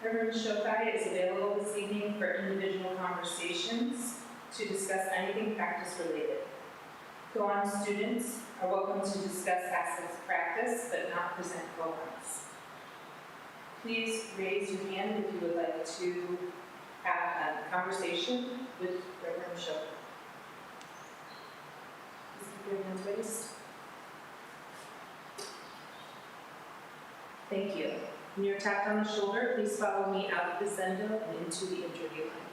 Reverend Shokai is available this evening for individual conversations to discuss anything practice related. Go-on students are welcome to discuss aspects of practice, but not present go-ons. Please raise your hand if you would like to have a conversation with Reverend Shokai. Keep your hands raised. Thank you. When you're tapped on the shoulder, please follow me out of the Zendo and into the interview line.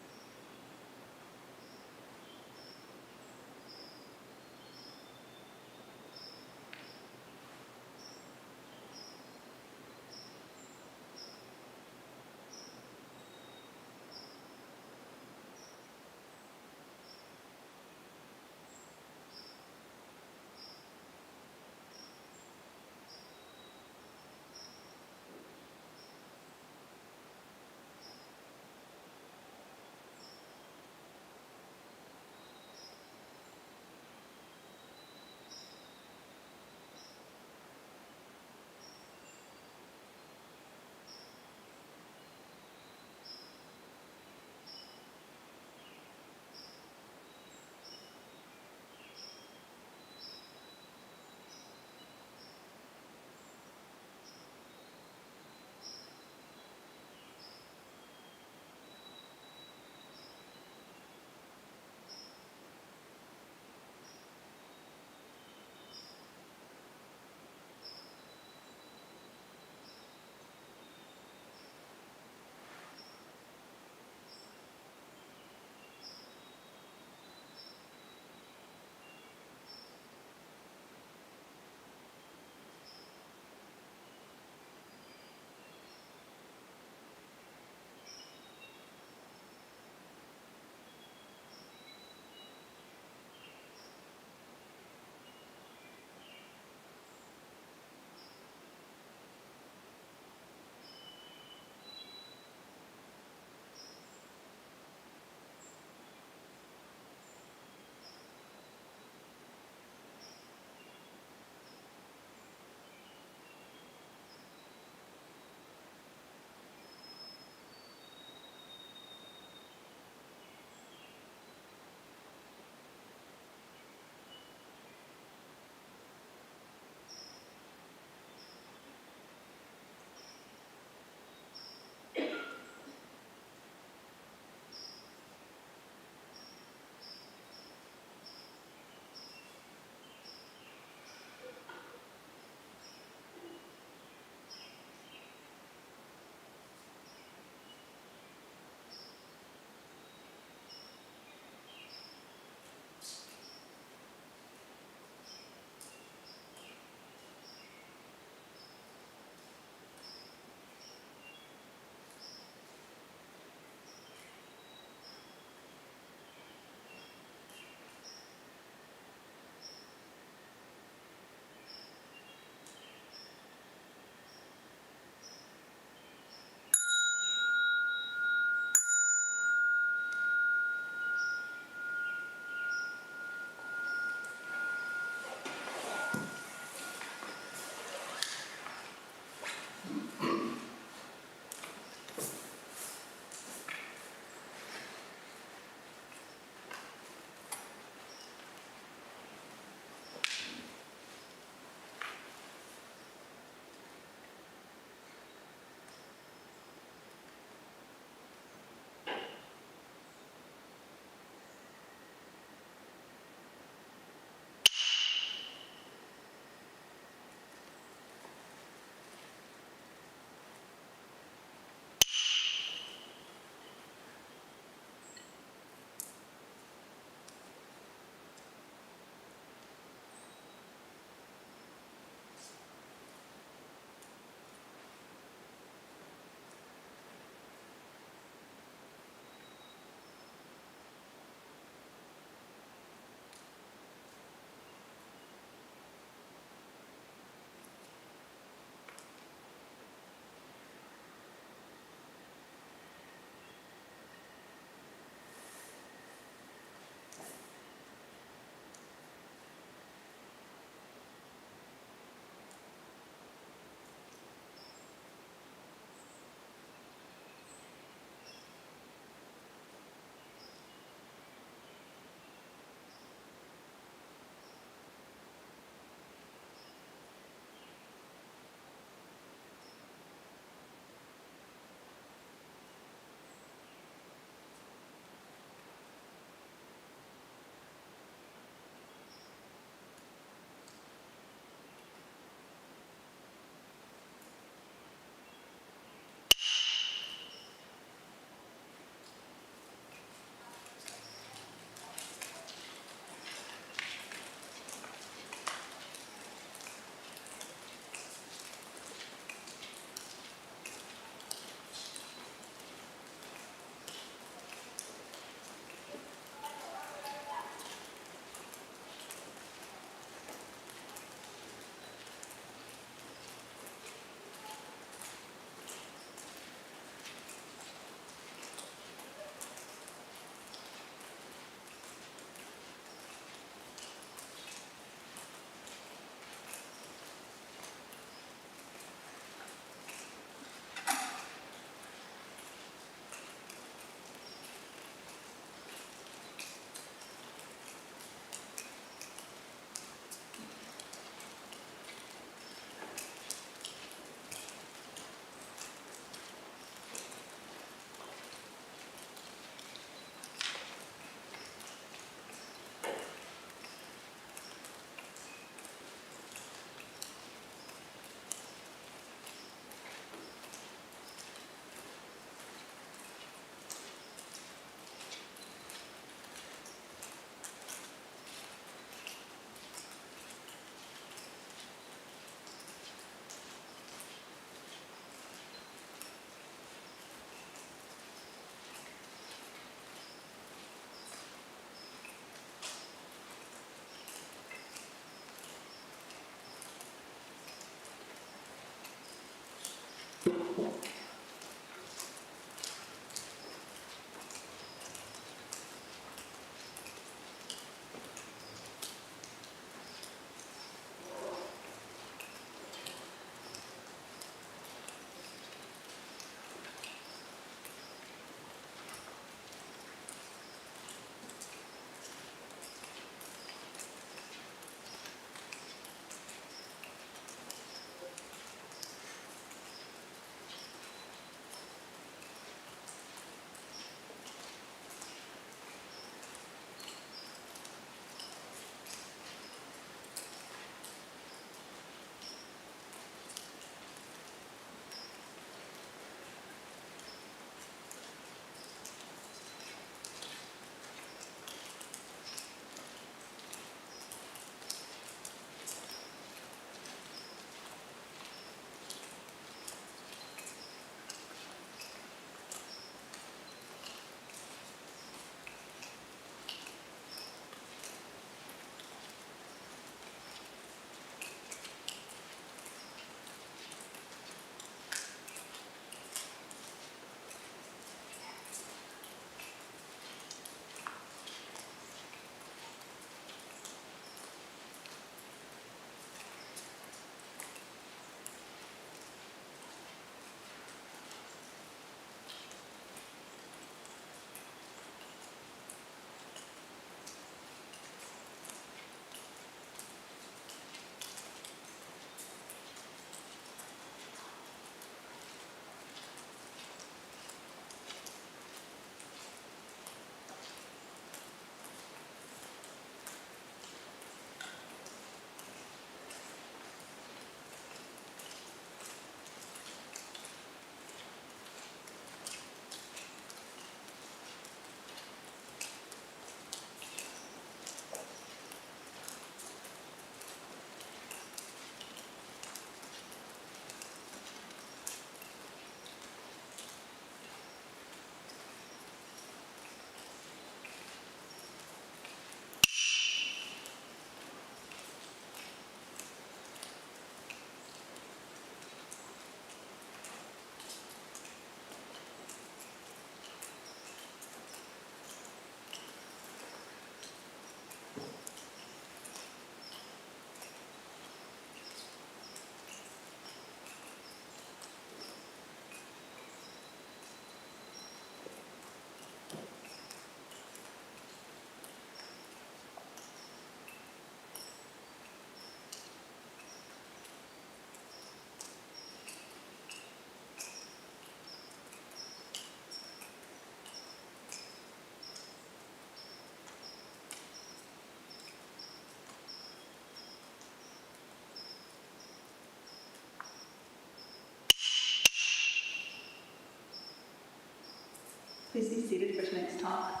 Please be seated for tonight's talk.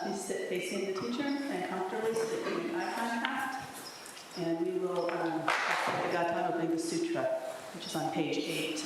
Please sit facing the teacher and comfortably sit in eye contact. And we will start the Lankavatara Sutra, which is on page 8.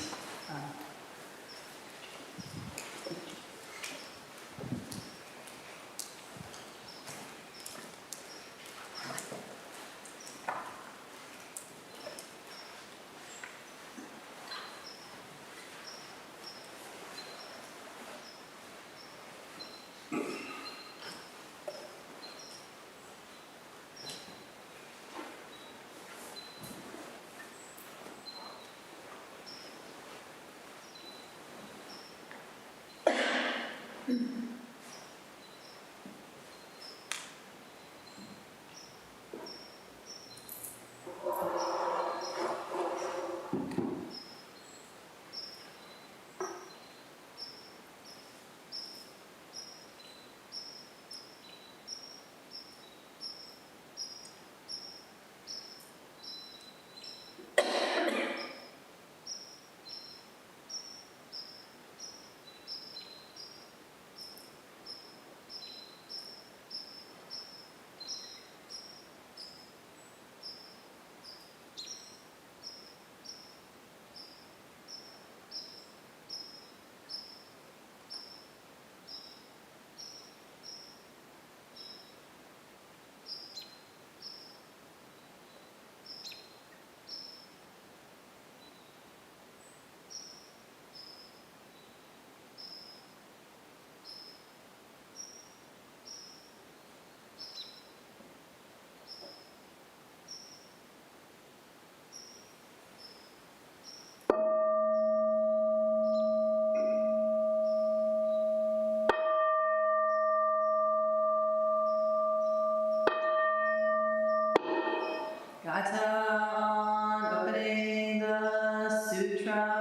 Gatan, opening the sutra.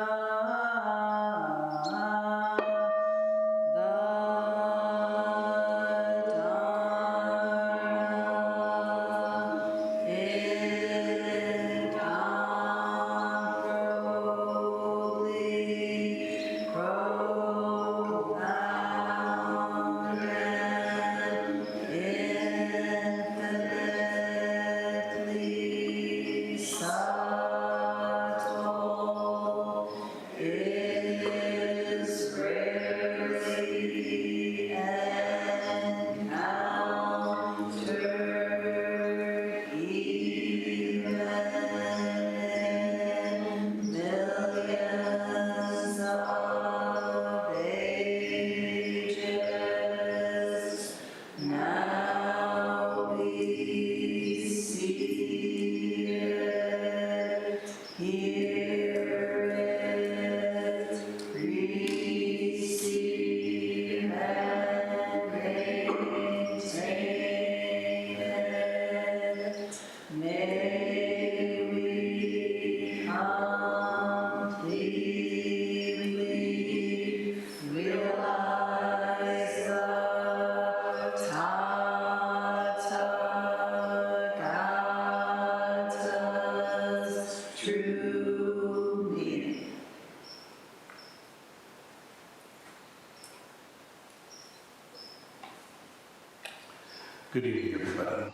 Good evening, everybody.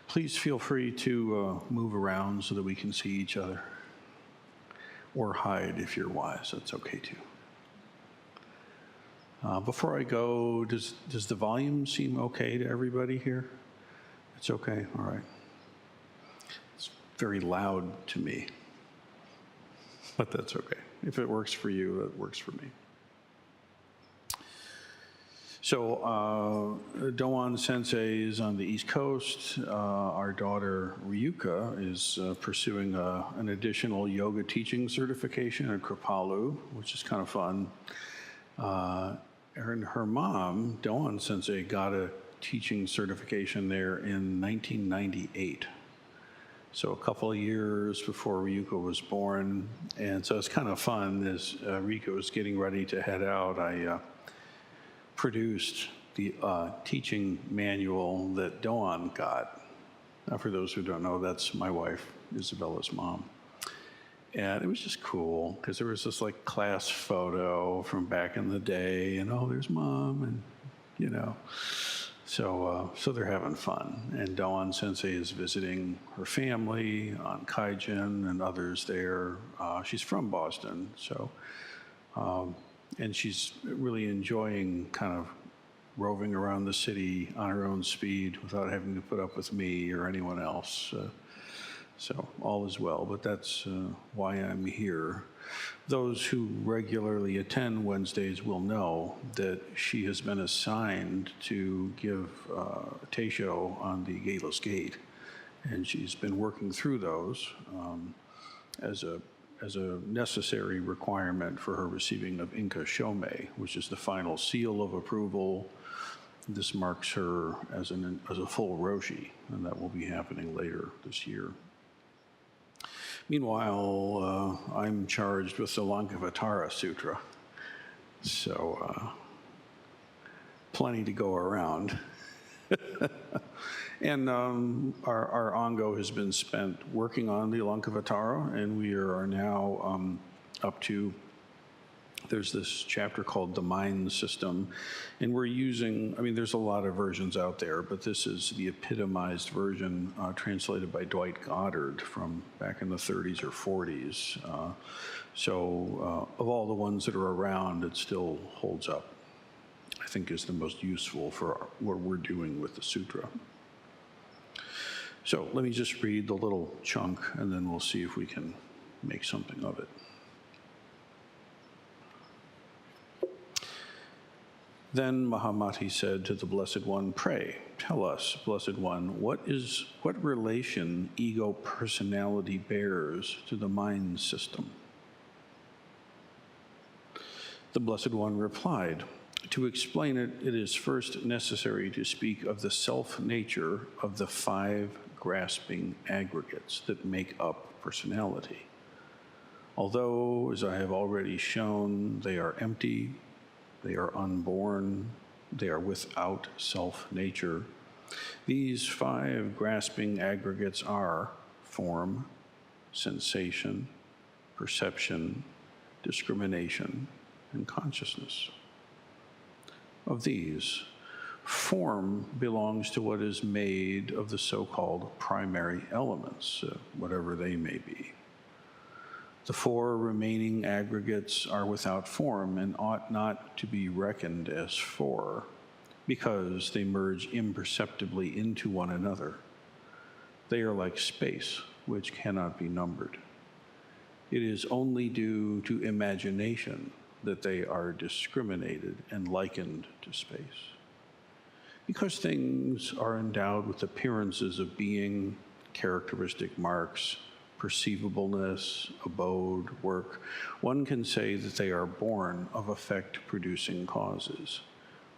Please feel free to move around so that we can see each other. Or hide if you're wise, that's okay too. Before I go, does the volume seem okay to everybody here? It's okay, all right. It's very loud to me, but that's okay. If it works for you, it works for me. So Doan Sensei is on the East Coast. Our daughter Ryuka is pursuing an additional yoga teaching certification in Kripalu, which is kind of fun. And her mom, Doan Sensei, got a teaching certification there in 1998. So a couple of years before Ryuka was born. And so it's kind of fun as Ryuka was getting ready to head out. I produced the teaching manual that Doan got. Now, for those who don't know, that's my wife, Isabella's mom. And it was just cool because there was this like class photo from back in the day, and oh, there's mom, and you know. So they're having fun. And Dawn Sensei is visiting her family on Kaijin and others there. She's from Boston, so, and she's really enjoying kind of roving around the city on her own speed without having to put up with me or anyone else. So all is well, but that's why I'm here. Those who regularly attend Wednesdays will know that she has been assigned to give Teisho on the Gateless Gate, and she's been working through those as a necessary requirement for her receiving of Inka Shomei, which is the final seal of approval. This marks her as a full Roshi, and that will be happening later this year. Meanwhile, I'm charged with the Lankavatara Sutra, so plenty to go around. And our ongo has been spent working on the Lankavatara, and we are now up to, there's this chapter called the Mind System, and we're using, I mean, there's a lot of versions out there, but this is the epitomized version translated by Dwight Goddard from back in the 30s or 40s. So of all the ones that are around, it still holds up. I think is the most useful for what we're doing with the sutra. So let me just read the little chunk, and then we'll see if we can make something of it. Then Mahamati said to the Blessed One, "Pray, tell us, Blessed One, what relation ego personality bears to the mind system?" The Blessed One replied, "To explain it, it is first necessary to speak of the self-nature of the 5 grasping aggregates that make up personality. Although, as I have already shown, they are empty, they are unborn, they are without self-nature. These 5 grasping aggregates are form, sensation, perception, discrimination, and consciousness. Of these, form belongs to what is made of the so-called primary elements, whatever they may be. The 4 remaining aggregates are without form and ought not to be reckoned as 4 because they merge imperceptibly into one another. They are like space, which cannot be numbered. It is only due to imagination that they are discriminated and likened to space. Because things are endowed with appearances of being, characteristic marks, perceivableness, abode, work, one can say that they are born of effect-producing causes.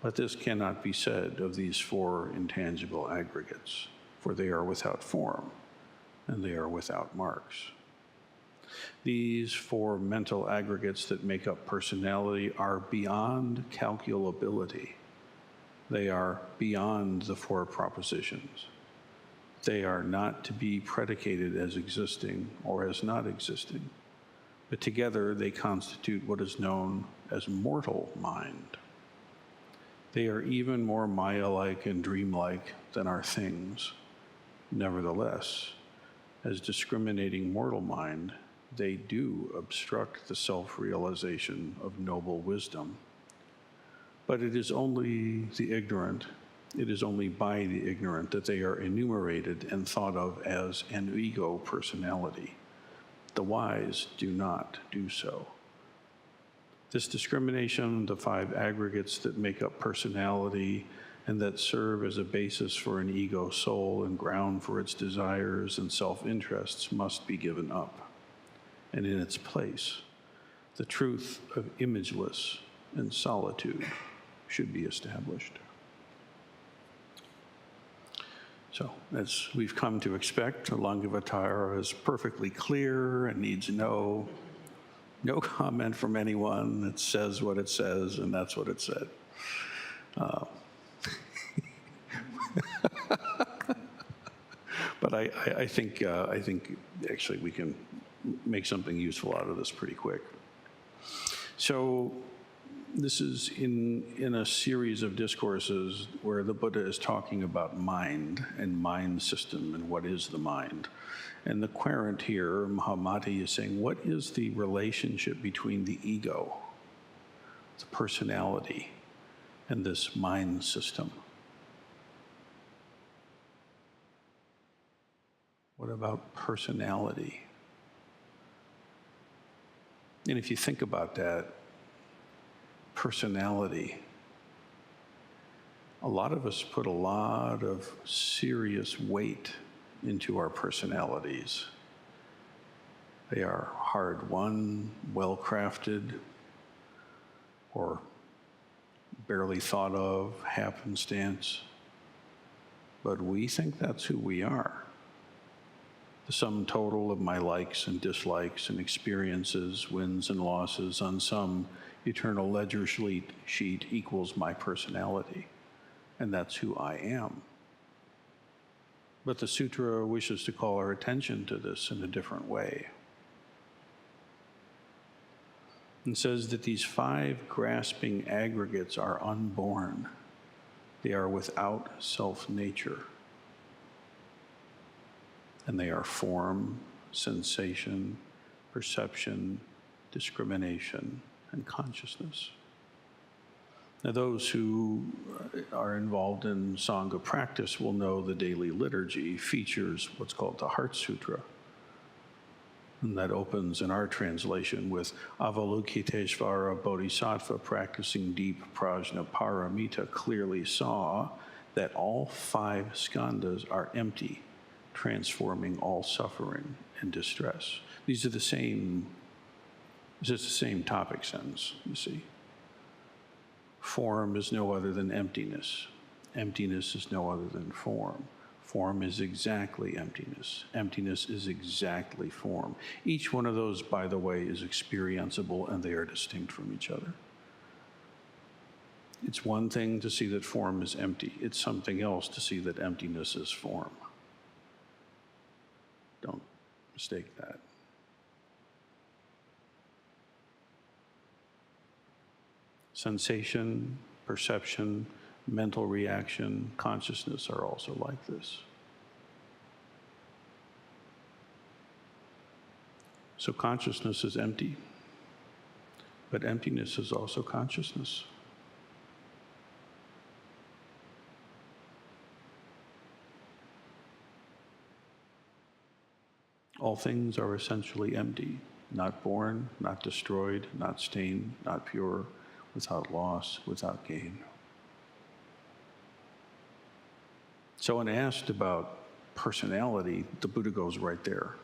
But this cannot be said of these 4 intangible aggregates, for they are without form, and they are without marks. These 4 mental aggregates that make up personality are beyond calculability. They are beyond the 4 propositions. They are not to be predicated as existing or as not existing, but together they constitute what is known as mortal mind. They are even more Maya-like and dreamlike than our things. Nevertheless, as discriminating mortal mind, they do obstruct the self-realization of noble wisdom. But it is only the ignorant, it is only by the ignorant that they are enumerated and thought of as an ego personality. The wise do not do so. This discrimination, the 5 aggregates that make up personality and that serve as a basis for an ego soul and ground for its desires and self-interests, must be given up. And in its place, the truth of imageless and solitude should be established. So, as we've come to expect, Lankavatara is perfectly clear and needs no comment from anyone. It says what it says, and that's what it said. But I think actually we can make something useful out of this pretty quick. So this is in a series of discourses where the Buddha is talking about mind and mind system and what is the mind. And the querent here, Mahamati, is saying, what is the relationship between the ego, the personality, and this mind system? What about personality? And if you think about that, personality, a lot of us put a lot of serious weight into our personalities. They are hard-won, well-crafted, or barely thought of, happenstance. But we think that's who we are. The sum total of my likes and dislikes and experiences, wins and losses on some eternal ledger sheet equals my personality. And that's who I am. But the sutra wishes to call our attention to this in a different way. And says that these 5 grasping aggregates are unborn. They are without self-nature. And they are form, sensation, perception, discrimination, and consciousness. Now, those who are involved in Sangha practice will know the daily liturgy features what's called the Heart Sutra. And that opens in our translation with Avalokiteshvara Bodhisattva, practicing deep prajna paramita, clearly saw that all 5 skandhas are empty, transforming all suffering and distress. These are the same, it's just the same topic sentence, you see. Form is no other than emptiness. Emptiness is no other than form. Form is exactly emptiness. Emptiness is exactly form. Each one of those, by the way, is experienceable, and they are distinct from each other. It's one thing to see that form is empty. It's something else to see that emptiness is form. Don't mistake that. Sensation, perception, mental reaction, consciousness are also like this. So consciousness is empty, but emptiness is also consciousness. All things are essentially empty, not born, not destroyed, not stained, not pure, without loss, without gain. So when asked about personality, the Buddha goes right there.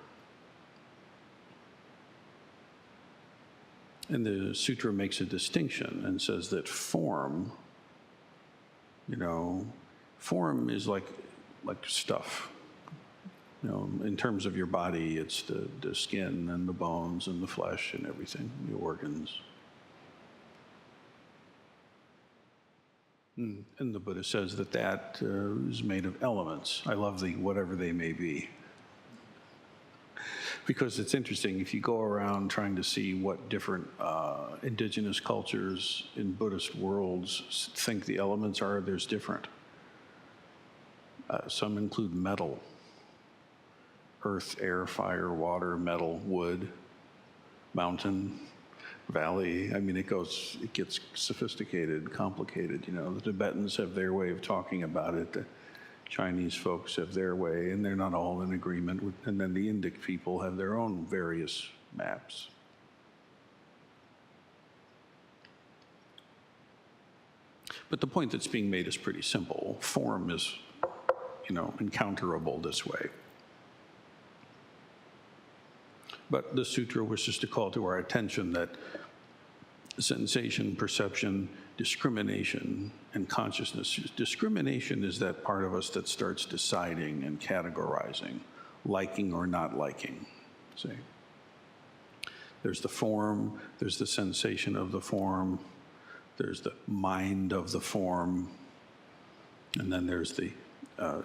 And the sutra makes a distinction and says that form, form is like stuff. In terms of your body, it's the skin and the bones and the flesh and everything, the organs. And the Buddha says that is made of elements. I love the whatever they may be. Because it's interesting, if you go around trying to see what different indigenous cultures in Buddhist worlds think the elements are, there's different. Some include metal. Earth, air, fire, water, metal, wood, mountain, valley. I mean, it gets sophisticated, complicated. The Tibetans have their way of talking about it. The Chinese folks have their way, and they're not all in agreement with, and then the Indic people have their own various maps. But the point that's being made is pretty simple. Form is, encounterable this way. But the sutra wishes to call to our attention that sensation, perception, discrimination, and consciousness. Discrimination is that part of us that starts deciding and categorizing, liking or not liking. See? There's the form, there's the sensation of the form, there's the mind of the form, and then there's the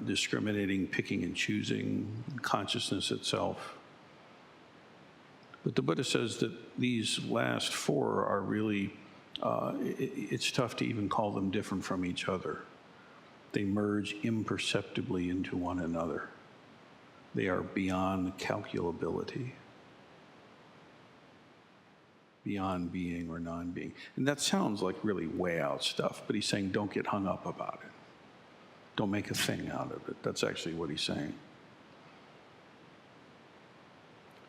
discriminating, picking and choosing, consciousness itself. But the Buddha says that these last four are really, it's tough to even call them different from each other. They merge imperceptibly into one another. They are beyond calculability, beyond being or non-being. And that sounds like really way out stuff, but he's saying don't get hung up about it. Don't make a thing out of it. That's actually what he's saying.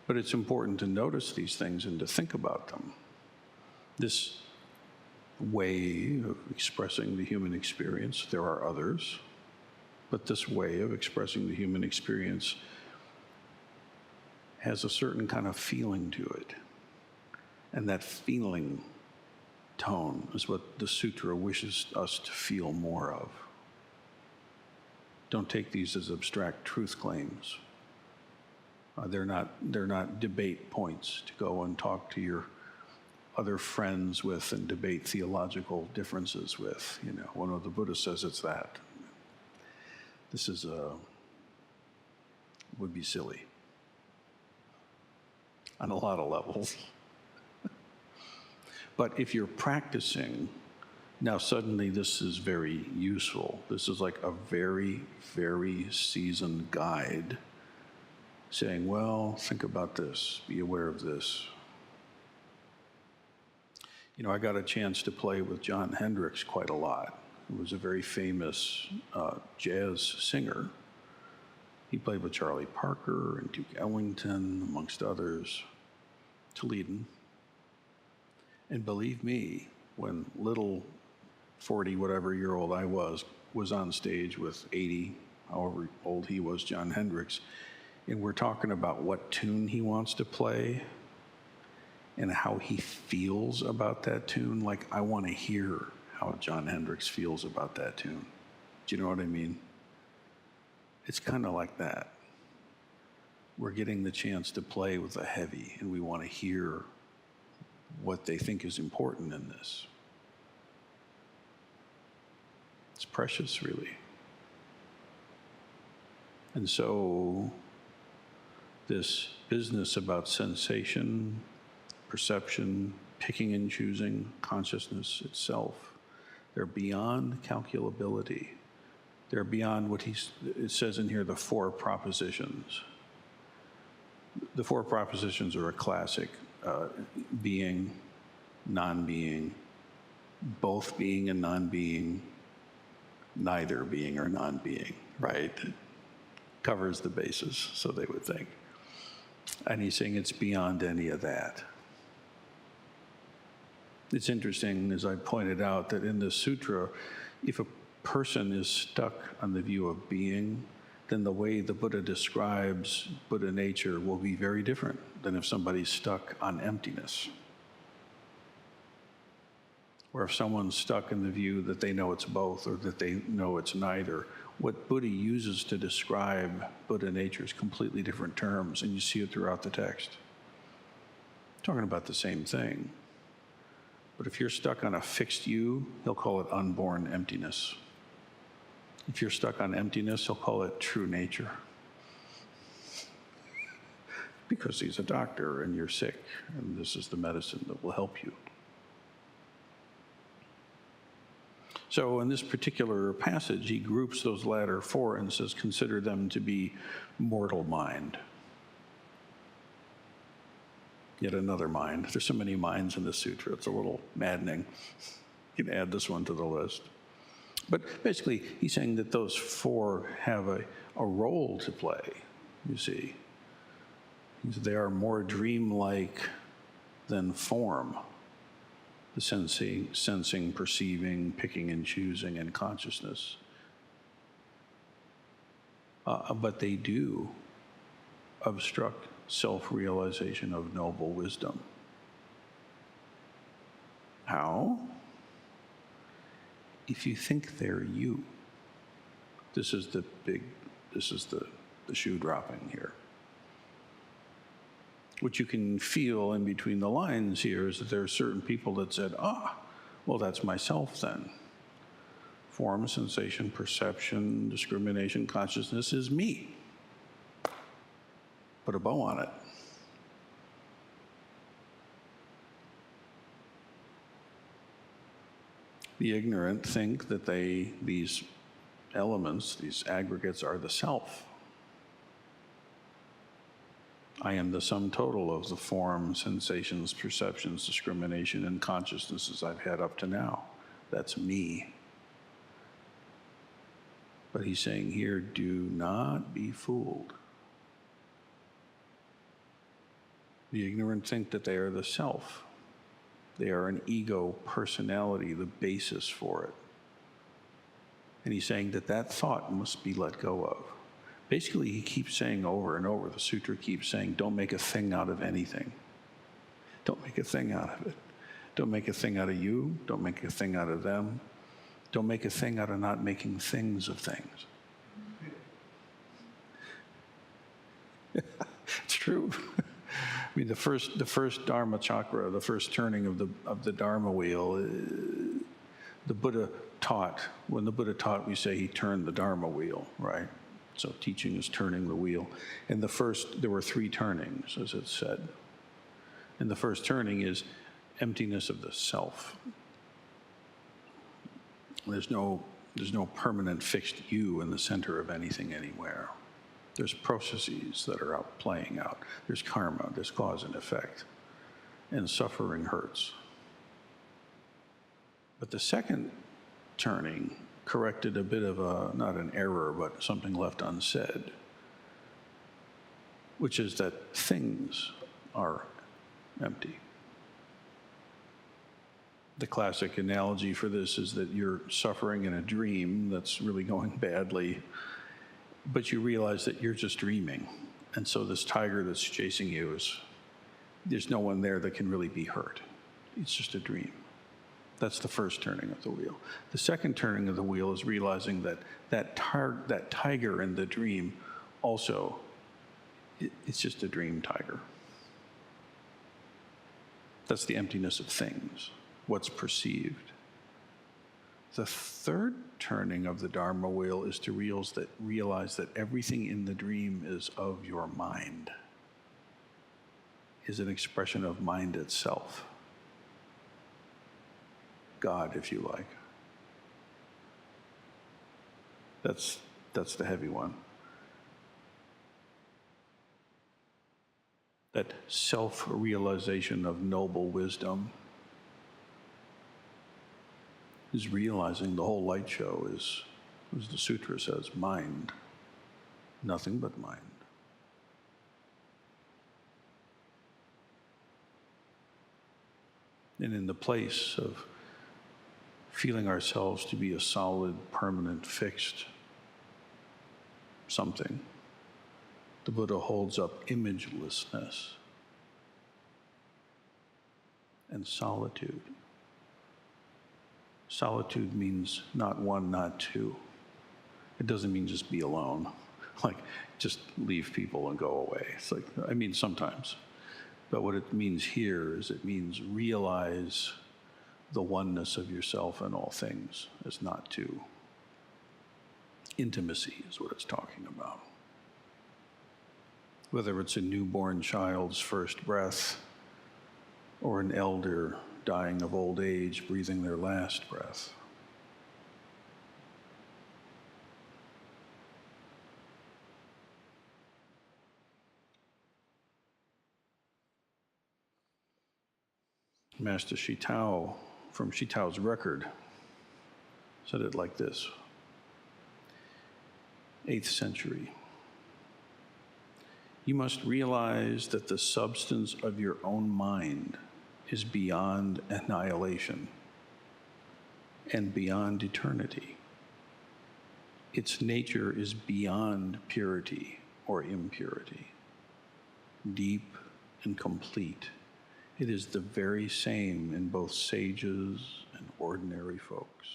But it's important to notice these things and to think about them. This way of expressing the human experience, there are others, but this way of expressing the human experience has a certain kind of feeling to it. And that feeling tone is what the sutra wishes us to feel more of. Don't take these as abstract truth claims. They're not debate points to go and talk to your other friends with and debate theological differences with. You know, one of the Buddha says it's that. This is would be silly on a lot of levels. But if you're practicing, now suddenly this is very useful. This is like a very, very seasoned guide saying, well, think about this, be aware of this. You know, I got a chance to play with Jon Hendricks quite a lot, who was a very famous jazz singer. He played with Charlie Parker and Duke Ellington, amongst others, Toledan. And believe me, when little 40-whatever-year-old I was on stage with 80, however old he was, Jon Hendricks, and we're talking about what tune he wants to play and how he feels about that tune. Like, I want to hear how Jon Hendricks feels about that tune. Do you know what I mean? It's kind of like that. We're getting the chance to play with the heavy, and we want to hear what they think is important in this. It's precious, really. And so this business about sensation, perception, picking and choosing, consciousness itself, they're beyond calculability. They're beyond what it says in here, the four propositions. The four propositions are a classic. Being, non-being, both being and non-being, neither being or non-being, right? It covers the bases, so they would think. And he's saying it's beyond any of that. It's interesting, as I pointed out, that in the sutra, if a person is stuck on the view of being, then the way the Buddha describes Buddha nature will be very different than if somebody's stuck on emptiness. Or if someone's stuck in the view that they know it's both or that they know it's neither. What Buddha uses to describe Buddha nature is completely different terms, and you see it throughout the text. Talking about the same thing. But if you're stuck on a fixed you, he'll call it unborn emptiness. If you're stuck on emptiness, he'll call it true nature. Because he's a doctor and you're sick, and this is the medicine that will help you. So in this particular passage, he groups those latter four and says, consider them to be mortal mind. Yet another mind. There's so many minds in the sutra, it's a little maddening. You can add this one to the list. But basically, he's saying that those four have a role to play, you see. They are more dreamlike than form. The sensing, perceiving, picking and choosing, and consciousness. But they do obstruct self-realization of noble wisdom. How? If you think they're you. This is the shoe dropping here. What you can feel in between the lines here is that there are certain people that said, well, that's myself then. Form, sensation, perception, discrimination, consciousness is me. Put a bow on it. The ignorant think that these elements, these aggregates, are the self. I am the sum total of the form, sensations, perceptions, discrimination, and consciousnesses I've had up to now. That's me. But he's saying here, do not be fooled. The ignorant think that they are the self. They are an ego personality, the basis for it. And he's saying that that thought must be let go of. Basically, he keeps saying over and over, the sutra keeps saying, don't make a thing out of anything. Don't make a thing out of it. Don't make a thing out of you. Don't make a thing out of them. Don't make a thing out of not making things of things. It's true. I mean, the first Dharma chakra, the first turning of the Dharma wheel, the Buddha taught. When the Buddha taught, we say he turned the Dharma wheel, right? So teaching is turning the wheel. And there were 3 turnings, as it said. And the first turning is emptiness of the self. There's no permanent fixed you in the center of anything anywhere. There's processes that are playing out. There's karma, there's cause and effect. And suffering hurts. But the second turning corrected a bit of not an error, but something left unsaid, which is that things are empty. The classic analogy for this is that you're suffering in a dream that's really going badly, but you realize that you're just dreaming. And so this tiger that's chasing you there's no one there that can really be hurt. It's just a dream. That's the first turning of the wheel. The second turning of the wheel is realizing that tiger in the dream also, it's just a dream tiger. That's the emptiness of things, what's perceived. The third turning of the Dharma wheel is to realize that everything in the dream is of your mind, is an expression of mind itself. God, if you like. That's the heavy one. That self-realization of noble wisdom is realizing the whole light show is, as the sutra says, mind. Nothing but mind. And in the place of feeling ourselves to be a solid, permanent, fixed something, the Buddha holds up imagelessness and solitude. Solitude means not one, not two. It doesn't mean just be alone, like just leave people and go away. It's like, I mean, sometimes. But what it means here is it means realize the oneness of yourself and all things as not two. Intimacy is what it's talking about. Whether it's a newborn child's first breath or an elder dying of old age, breathing their last breath. Master Shitao, from Shitao's record, said it like this. 8th century. You must realize that the substance of your own mind is beyond annihilation and beyond eternity. Its nature is beyond purity or impurity, deep and complete. It is the very same in both sages and ordinary folks.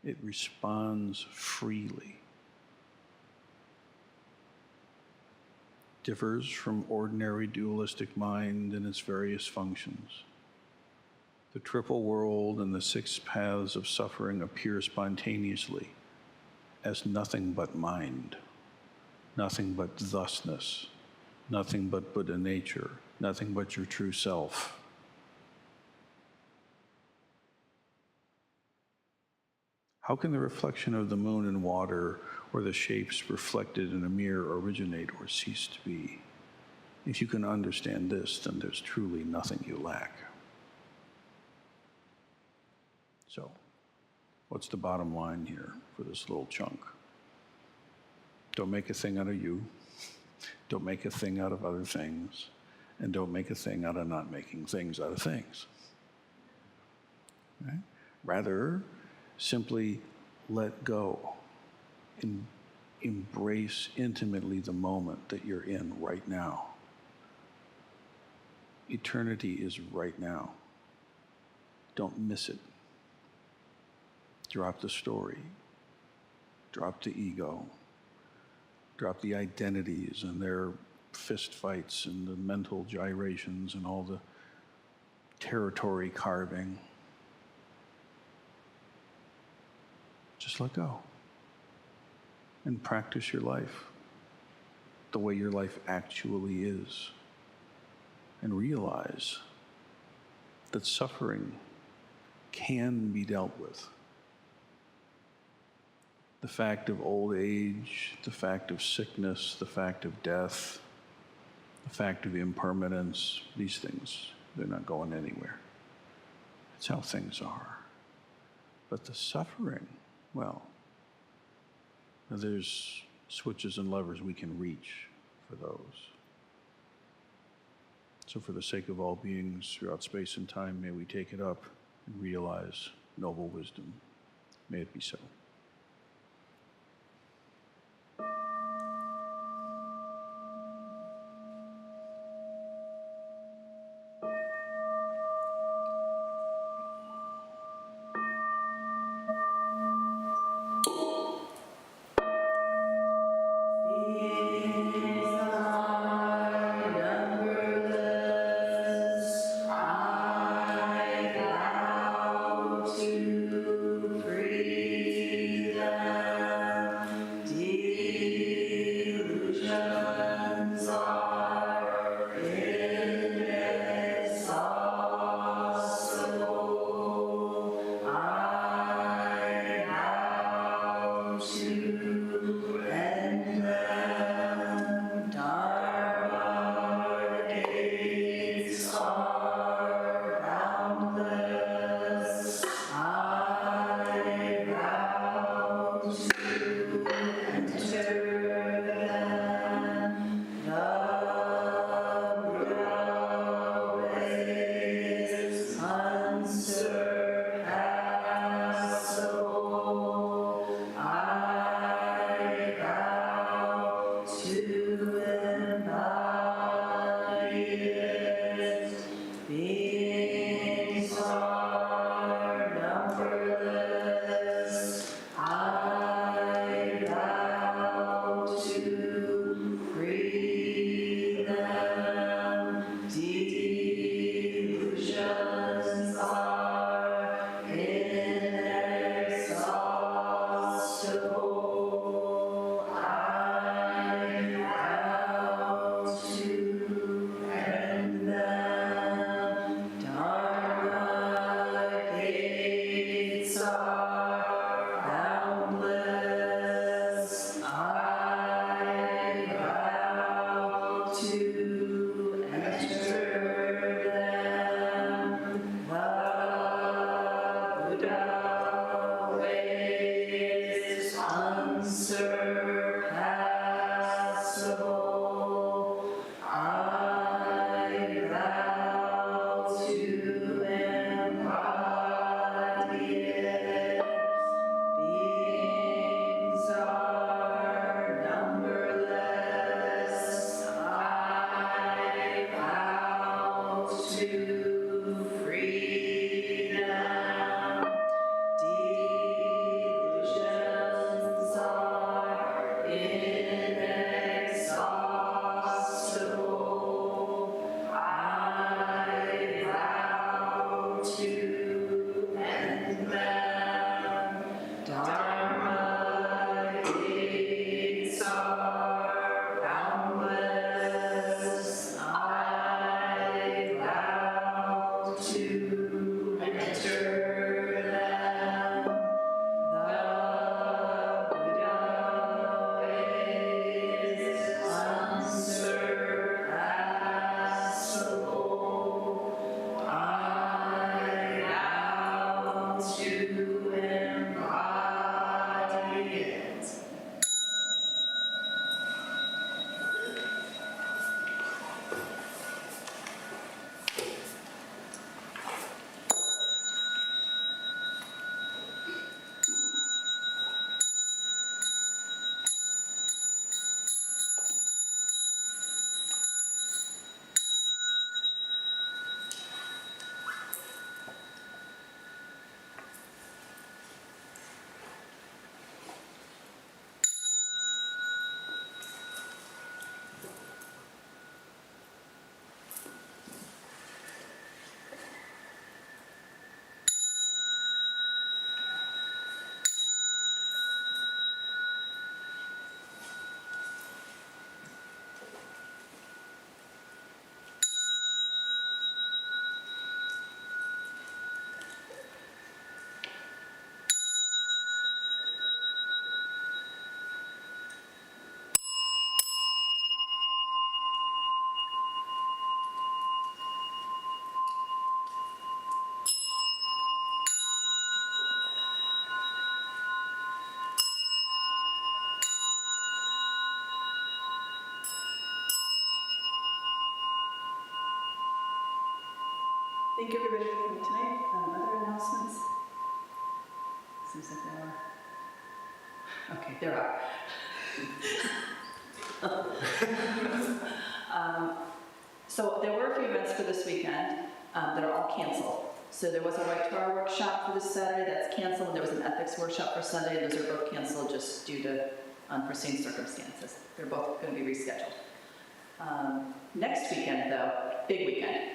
It responds freely, differs from ordinary dualistic mind in its various functions. The triple world and the 6 paths of suffering appear spontaneously as nothing but mind, nothing but thusness, nothing but Buddha nature, nothing but your true self. How can the reflection of the moon in water or the shapes reflected in a mirror originate or cease to be? If you can understand this, then there's truly nothing you lack. So, what's the bottom line here for this little chunk? Don't make a thing out of you. Don't make a thing out of other things. And don't make a thing out of not making things out of things. Right? Rather, simply let go and embrace intimately the moment that you're in right now. Eternity is right now. Don't miss it. Drop the story. Drop the ego. Drop the identities and their fist fights and the mental gyrations and all the territory carving. Just let go and practice your life the way your life actually is, and realize that suffering can be dealt with. The fact of old age, the fact of sickness, the fact of death, the fact of impermanence, these things, they're not going anywhere. It's how things are. But the suffering, well, there's switches and levers we can reach for those. So for the sake of all beings throughout space and time, may we take it up and realize noble wisdom. May it be so. I vow to free. Thank you everybody for coming tonight. Other announcements? Seems like there are. Okay, there are. So there were a few events for this weekend that are all canceled. So there was a Right to Our workshop for this Saturday that's canceled, and there was an ethics workshop for Sunday, and those are both canceled just due to unforeseen circumstances. They're both going to be rescheduled. Next weekend, though, big weekend.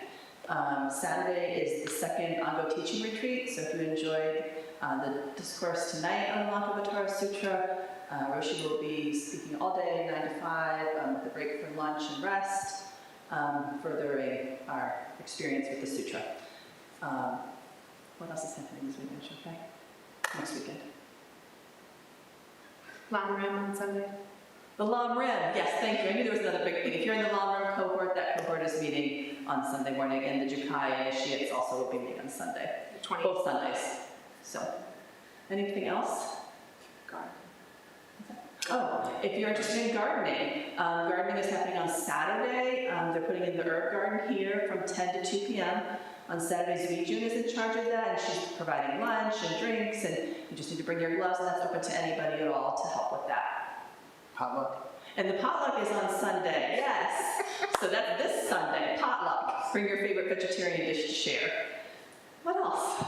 Saturday is the second Ongo teaching retreat, so if you enjoyed the discourse tonight on the Lankavatara Sutra, Roshii will be speaking all day, 9 to 5, with a break for lunch and rest, furthering our experience with the sutra. What else is happening this weekend, okay? Next weekend. Long Rim on Sunday. The Lam Rim, yes, thank you. I knew there was another big thing. If you're in the Lam Rim cohort, that cohort is meeting on Sunday morning, and the Jukai initiates also will be meeting on Sunday. 20. Both Sundays. So, anything else? Garden. Oh, if you're interested in gardening, gardening is happening on Saturday. They're putting in the herb garden here from 10 to 2 p.m. On Saturday, Zui June is in charge of that, and she's providing lunch and drinks, and you just need to bring your gloves, and that's open to anybody at all to help with that. Potluck? And the potluck is on Sunday, yes. So that's this Sunday, potluck. Bring your favorite vegetarian dish to share. What else?